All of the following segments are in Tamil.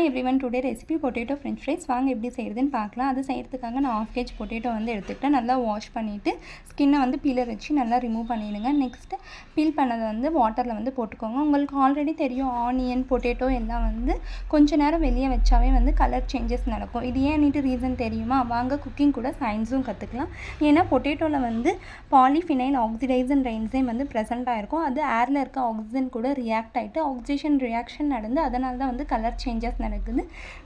Everyone, today recipe potato French fries. வாங்க எப்படி செய்கிறதுன்னு பார்க்கலாம். அது செய்கிறதுக்காக நான் 1/2 kg பொட்டேட்டோ வந்து எடுத்துக்கிட்டேன். நல்லா வாஷ் பண்ணிவிட்டு ஸ்கின்னை வந்து பீலர் வச்சு நல்லா ரிமூவ் பண்ணிவிடுங்க. நெக்ஸ்ட்டு பீல் பண்ணதை வந்து வாட்டரில் வந்து போட்டுக்கோங்க. உங்களுக்கு ஆல்ரெடி தெரியும், ஆனியன் பொட்டேட்டோ எல்லாம் வந்து கொஞ்சம் நேரம் வெளியே வச்சாவே வந்து கலர் சேஞ்சஸ் நடக்கும். இது ஏன்னுட்டு ரீசன் தெரியுமா? வாங்க குக்கிங் கூட சயின்ஸும் கற்றுக்கலாம். ஏன்னா பொட்டேட்டோவில் வந்து பாலிஃபினைல் ஆக்சிடைசன் என்சைம் வந்து ப்ரெசென்ட் ஆகிருக்கும். அது ஏரில் இருக்க ஆக்சிஜன் கூட ரியாக்ட் ஆகிட்டு ஆக்சிஜன் ரியாக்ஷன் நடந்து அதனால தான் வந்து கலர் சேஞ்சஸ் நடக்குது.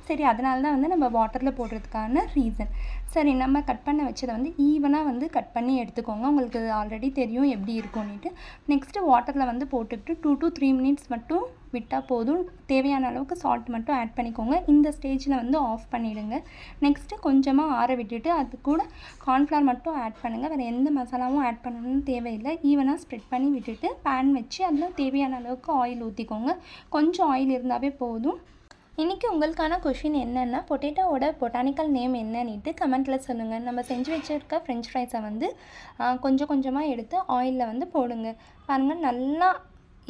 சரி, அதனால தான் வந்து நம்ம வாட்டரில் போடுறதுக்கான ரீசன். சரி, நம்ம கட் பண்ண வச்சதை வந்து ஈவனாக வந்து கட் பண்ணி எடுத்துக்கோங்க. உங்களுக்கு ஆல்ரெடி தெரியும் எப்படி இருக்கும்னுட்டு. நெக்ஸ்ட்டு வாட்டரில் வந்து போட்டுக்கிட்டு 2 to 3 minutes மட்டும் விட்டால் போதும். தேவையான அளவுக்கு சால்ட் மட்டும் ஆட் பண்ணிக்கோங்க. இந்த ஸ்டேஜில் வந்து ஆஃப் பண்ணிவிடுங்க. நெக்ஸ்ட்டு கொஞ்சமாக ஆற விட்டுட்டு அது கூட கார்ன்ஃப்ளவர் மட்டும் ஆட் பண்ணுங்கள். வேறு எந்த மசாலாவும் ஆட் பண்ணணும்னு தேவையில்லை. ஈவனாக ஸ்ப்ரெட் பண்ணி விட்டுட்டு பேன் வச்சு அதில் தேவையான அளவுக்கு ஆயில் ஊற்றிக்கோங்க. கொஞ்சம் ஆயில் இருந்தாவே போதும். இன்றைக்கி உங்களுக்கான கொஷின் என்னென்னா, பொட்டேட்டோவோட பொட்டானிக்கல் நேம் என்னன்னுட்டு கமெண்ட்டில் சொல்லுங்கள். நம்ம செஞ்சு வச்சுருக்க ஃப்ரெஞ்ச் ஃப்ரைஸை வந்து கொஞ்சம் கொஞ்சமாக எடுத்து ஆயிலில் வந்து போடுங்க. பாருங்கள், நல்லா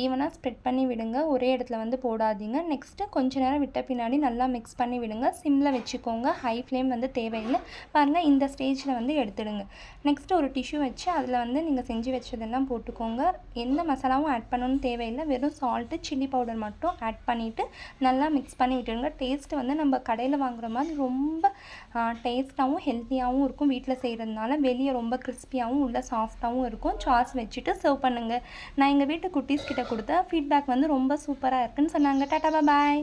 ஈவனாக ஸ்ப்ரெட் பண்ணி விடுங்க. ஒரே இடத்துல வந்து போடாதீங்க. நெக்ஸ்ட்டு கொஞ்சம் நேரம் விட்ட பின்னாடி நல்லா மிக்ஸ் பண்ணி விடுங்க. சிம்மில் வச்சுக்கோங்க. ஹை ஃப்ளேம் வந்து தேவையில்லை. பாருங்கள், இந்த ஸ்டேஜில் வந்து எடுத்துடுங்க. நெக்ஸ்ட்டு ஒரு டிஷ்யூ வச்சு அதில் வந்து நீங்கள் செஞ்சு வச்சதெல்லாம் போட்டுக்கோங்க. எந்த மசாலாவும் ஆட் பண்ணணும்னு தேவையில்லை. வெறும் சால்ட்டு, சில்லி பவுடர் மட்டும் ஆட் பண்ணிவிட்டு நல்லா மிக்ஸ் பண்ணி விட்டுடுங்க. டேஸ்ட்டு வந்து நம்ம கடையில் வாங்குற மாதிரி ரொம்ப டேஸ்ட்டாகவும் ஹெல்த்தியாகவும் இருக்கும். வீட்டில் செய்கிறதுனால வெளியே ரொம்ப கிறிஸ்பியாகவும் உள்ள சாஃப்டாகவும் இருக்கும். சாஸ் வச்சுட்டு சர்வ் பண்ணுங்கள். நான் எங்கள் வீட்டு குட்டீஸ் கிட்ட கொடுத்த ஃபீட்பேக் வந்து ரொம்ப சூப்பராக இருக்குன்னு சொன்னாங்க. டாடா பாய்.